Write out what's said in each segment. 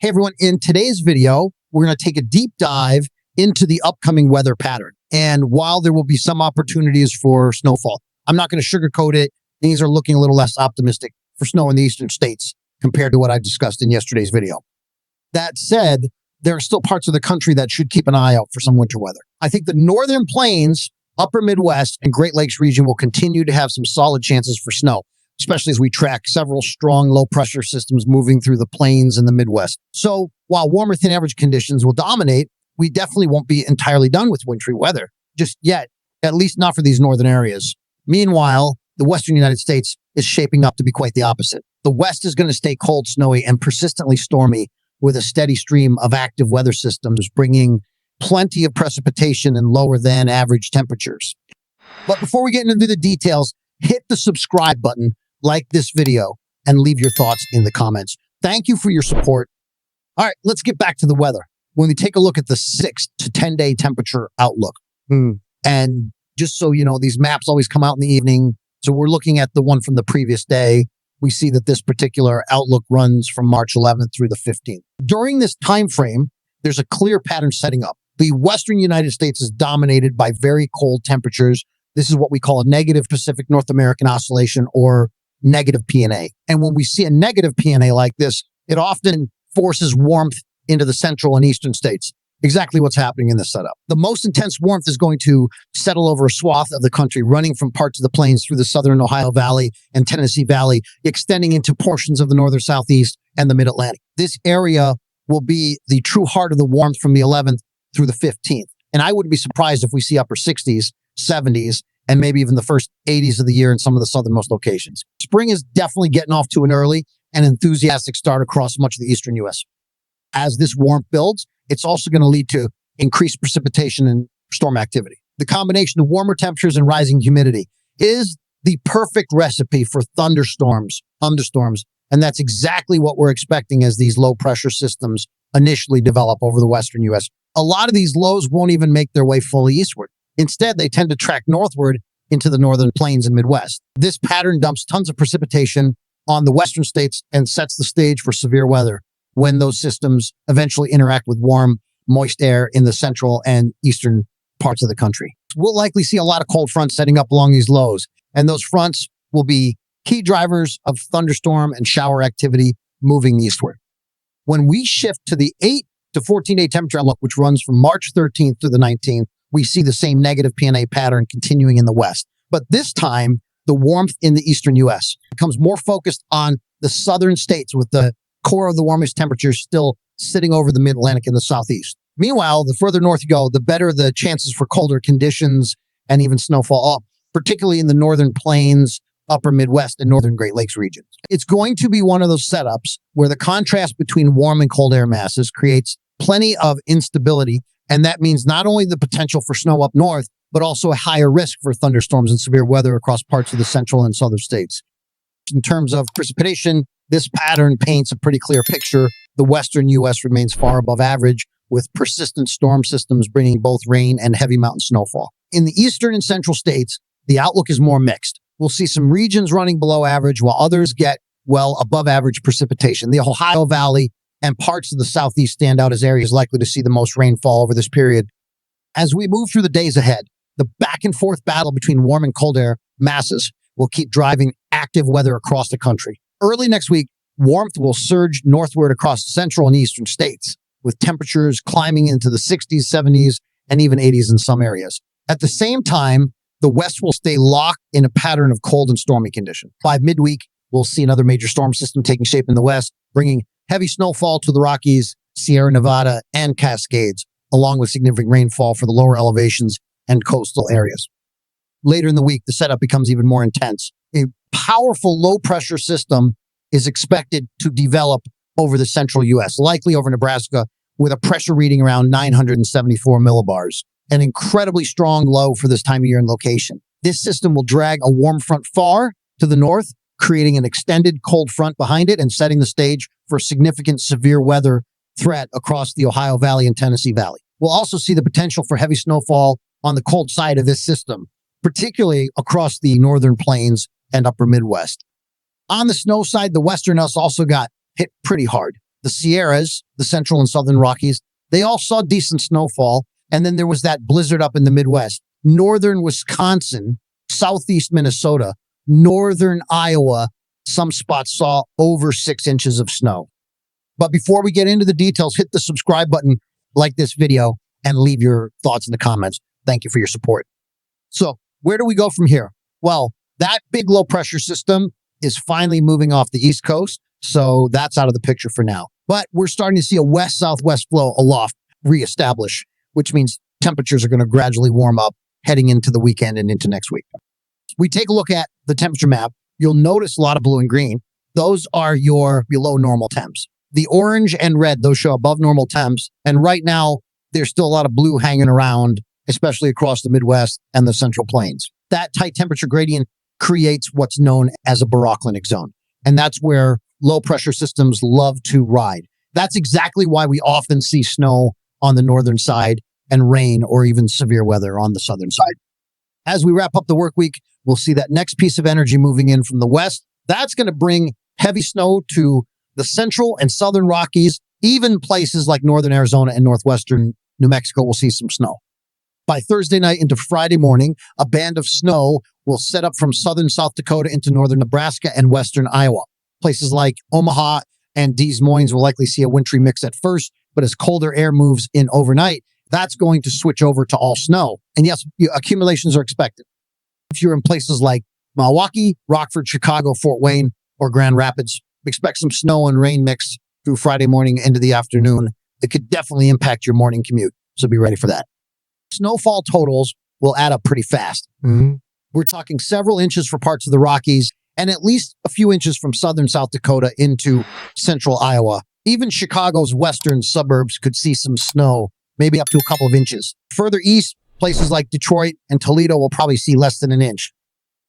Hey everyone, in today's video, we're going to take a deep dive into the upcoming weather pattern. And while there will be some opportunities for snowfall, I'm not going to sugarcoat it. Things are looking a little less optimistic for snow in the eastern states compared to what I discussed in yesterday's video. That said, there are still parts of the country that should keep an eye out for some winter weather. I think the northern plains, upper Midwest, and Great Lakes region will continue to have some solid chances for snow, especially as we track several strong low pressure systems moving through the plains and the Midwest. So while warmer than average conditions will dominate, we definitely won't be entirely done with wintry weather just yet, at least not for these northern areas. Meanwhile, the western United States is shaping up to be quite the opposite. The West is going to stay cold, snowy, and persistently stormy with a steady stream of active weather systems bringing plenty of precipitation and lower than average temperatures. But before we get into the details, hit the subscribe button, like this video, and leave your thoughts in the comments. Thank you for your support. All right, let's get back to the weather. When we take a look at the 6 to 10 day temperature outlook, and just so you know, these maps always come out in the evening. So we're looking at the one from the previous day. We see that this particular outlook runs from March 11th through the 15th. During this time frame, there's a clear pattern setting up. The western United States is dominated by very cold temperatures. This is what we call a negative Pacific North American oscillation, or negative PNA. And when we see a negative PNA like this, it often forces warmth into the central and eastern states. Exactly what's happening in this setup. The most intense warmth is going to settle over a swath of the country, running from parts of the plains through the southern Ohio Valley and Tennessee Valley, extending into portions of the northern southeast and the mid-Atlantic. This area will be the true heart of the warmth from the 11th through the 15th. And I wouldn't be surprised if we see upper 60s, 70s, and maybe even the first 80s of the year in some of the southernmost locations. Spring is definitely getting off to an early and enthusiastic start across much of the eastern U.S. As this warmth builds, it's also going to lead to increased precipitation and storm activity. The combination of warmer temperatures and rising humidity is the perfect recipe for thunderstorms, thunderstorms, and that's exactly what we're expecting as these low pressure systems initially develop over the western U.S. A lot of these lows won't even make their way fully eastward. Instead, they tend to track northward into the northern plains and Midwest. This pattern dumps tons of precipitation on the western states and sets the stage for severe weather when those systems eventually interact with warm, moist air in the central and eastern parts of the country. We'll likely see a lot of cold fronts setting up along these lows, and those fronts will be key drivers of thunderstorm and shower activity moving eastward. When we shift to the 8 to 14 day temperature outlook, which runs from March 13th to the 19th, we see the same negative PNA pattern continuing in the West. But this time, the warmth in the eastern U.S. becomes more focused on the southern states, with the core of the warmest temperatures still sitting over the mid-Atlantic and the southeast. Meanwhile, the further north you go, the better the chances for colder conditions and even snowfall, particularly in the northern plains, upper Midwest, and northern Great Lakes regions. It's going to be one of those setups where the contrast between warm and cold air masses creates plenty of instability. And that means not only the potential for snow up north, but also a higher risk for thunderstorms and severe weather across parts of the central and southern states. In terms of precipitation, this pattern paints a pretty clear picture. The western U.S. remains far above average, with persistent storm systems bringing both rain and heavy mountain snowfall. In the eastern and central states, the outlook is more mixed. We'll see some regions running below average, while others get, well, above average precipitation. The Ohio Valley and parts of the southeast stand out as areas likely to see the most rainfall over this period. As we move through the days ahead, the back and forth battle between warm and cold air masses will keep driving active weather across the country. Early next week, warmth will surge northward across central and eastern states, with temperatures climbing into the 60s, 70s, and even 80s in some areas. At the same time, the West will stay locked in a pattern of cold and stormy conditions. By midweek, we'll see another major storm system taking shape in the West, bringing heavy snowfall to the Rockies, Sierra Nevada, and Cascades, along with significant rainfall for the lower elevations and coastal areas. Later in the week, the setup becomes even more intense. A powerful low-pressure system is expected to develop over the central U.S., likely over Nebraska, with a pressure reading around 974 millibars, an incredibly strong low for this time of year and location. This system will drag a warm front far to the north, creating an extended cold front behind it and setting the stage for significant severe weather threat across the Ohio Valley and Tennessee Valley. We'll also see the potential for heavy snowfall on the cold side of this system, particularly across the northern plains and upper Midwest. On the snow side, the western us also got hit pretty hard. The Sierras, the central and southern Rockies, they all saw decent snowfall. And then there was that blizzard up in the Midwest. Northern Wisconsin, southeast Minnesota, northern Iowa, some spots saw over 6 inches of snow. But before we get into the details, hit the subscribe button, like this video, and leave your thoughts in the comments. Thank you for your support. So where do we go from here? Well, that big low pressure system is finally moving off the East Coast. So that's out of the picture for now. But we're starting to see a west-southwest flow aloft reestablish, which means temperatures are going to gradually warm up heading into the weekend and into next week. We take a look at the temperature map. You'll notice a lot of blue and green. Those are your below normal temps. The orange and red, those show above normal temps. And right now, there's still a lot of blue hanging around, especially across the Midwest and the Central Plains. That tight temperature gradient creates what's known as a baroclinic zone. And that's where low pressure systems love to ride. That's exactly why we often see snow on the northern side and rain or even severe weather on the southern side. As we wrap up the work week, we'll see that next piece of energy moving in from the west. That's going to bring heavy snow to the central and southern Rockies. Even places like northern Arizona and northwestern New Mexico will see some snow. By Thursday night into Friday morning, a band of snow will set up from southern South Dakota into northern Nebraska and western Iowa. Places like Omaha and Des Moines will likely see a wintry mix at first, but as colder air moves in overnight, that's going to switch over to all snow. And yes, accumulations are expected. If you're in places like Milwaukee, Rockford, Chicago, Fort Wayne, or Grand Rapids, expect some snow and rain mix through Friday morning into the afternoon. It could definitely impact your morning commute, so be ready for that. Snowfall totals will add up pretty fast. We're talking several inches for parts of the Rockies and at least a few inches from southern South Dakota into central Iowa. Even Chicago's western suburbs could see some snow, maybe up to a couple of inches. Further east, places like Detroit and Toledo will probably see less than an inch.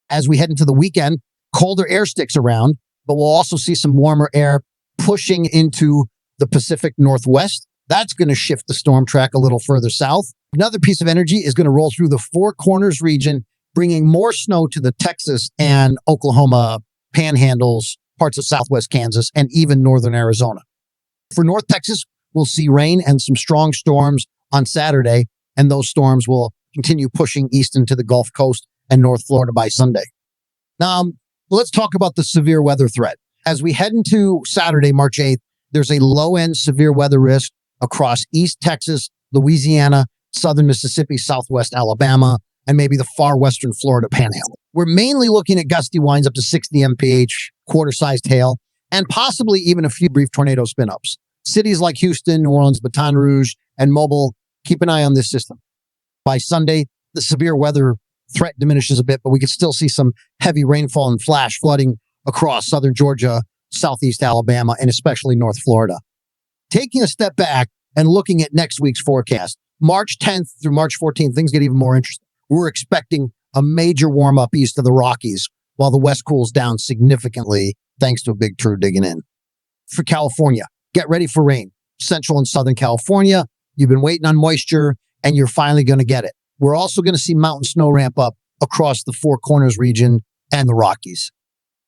As we head into the weekend, colder air sticks around, but we'll also see some warmer air pushing into the Pacific Northwest. That's going to shift the storm track a little further south. Another piece of energy is going to roll through the Four Corners region, bringing more snow to the Texas and Oklahoma panhandles, parts of southwest Kansas, and even northern Arizona. For North Texas, we'll see rain and some strong storms on Saturday, and those storms will continue pushing east into the Gulf Coast and North Florida by Sunday. Now, let's talk about the severe weather threat. As we head into Saturday, March 8th, there's a low-end severe weather risk across East Texas, Louisiana, southern Mississippi, southwest Alabama, and maybe the far western Florida panhandle. We're mainly looking at gusty winds up to 60 mph, quarter-sized hail, and possibly even a few brief tornado spin-ups. Cities like Houston, New Orleans, Baton Rouge, and Mobile, keep an eye on this system. By Sunday, the severe weather threat diminishes a bit, but we could still see some heavy rainfall and flash flooding across southern Georgia, southeast Alabama, and especially North Florida. Taking a step back and looking at next week's forecast, March 10th through March 14th, things get even more interesting. We're expecting a major warm-up east of the Rockies, while the west cools down significantly thanks to a big true digging in. For California, get ready for rain. Central and southern California, you've been waiting on moisture, and you're finally going to get it. We're also going to see mountain snow ramp up across the Four Corners region and the Rockies.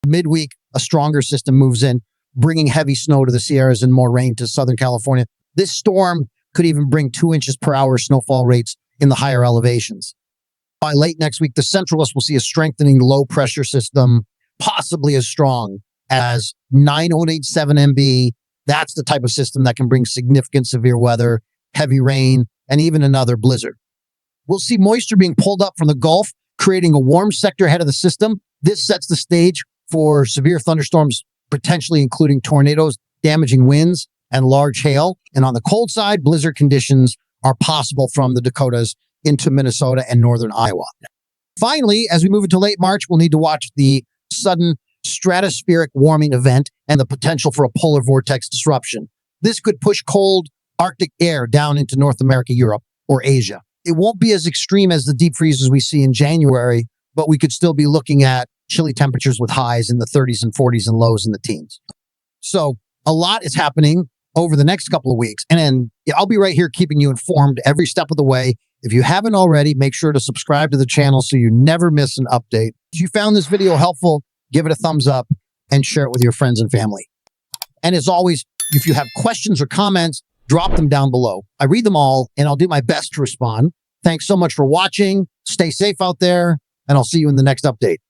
Midweek, a stronger system moves in, bringing heavy snow to the Sierras and more rain to Southern California. This storm could even bring 2 inches per hour snowfall rates in the higher elevations. By late next week, the Centralists will see a strengthening low pressure system, possibly as strong as 9087 MB. That's the type of system that can bring significant severe weather, heavy rain, and even another blizzard. We'll see moisture being pulled up from the Gulf, creating a warm sector ahead of the system. This sets the stage for severe thunderstorms, potentially including tornadoes, damaging winds, and large hail. And on the cold side, blizzard conditions are possible from the Dakotas into Minnesota and northern Iowa. Finally, as we move into late March, we'll need to watch the sudden stratospheric warming event and the potential for a polar vortex disruption. This could push cold Arctic air down into North America, Europe, or Asia. It won't be as extreme as the deep freezes we see in January, but we could still be looking at chilly temperatures with highs in the 30s and 40s and lows in the teens. So a lot is happening over the next couple of weeks. And then I'll be right here keeping you informed every step of the way. If you haven't already, make sure to subscribe to the channel so you never miss an update. If you found this video helpful, give it a thumbs up and share it with your friends and family. And as always, If you have questions or comments, drop them down below. I read them all, and I'll do my best to respond. Thanks so much for watching. Stay safe out there, and I'll see you in the next update.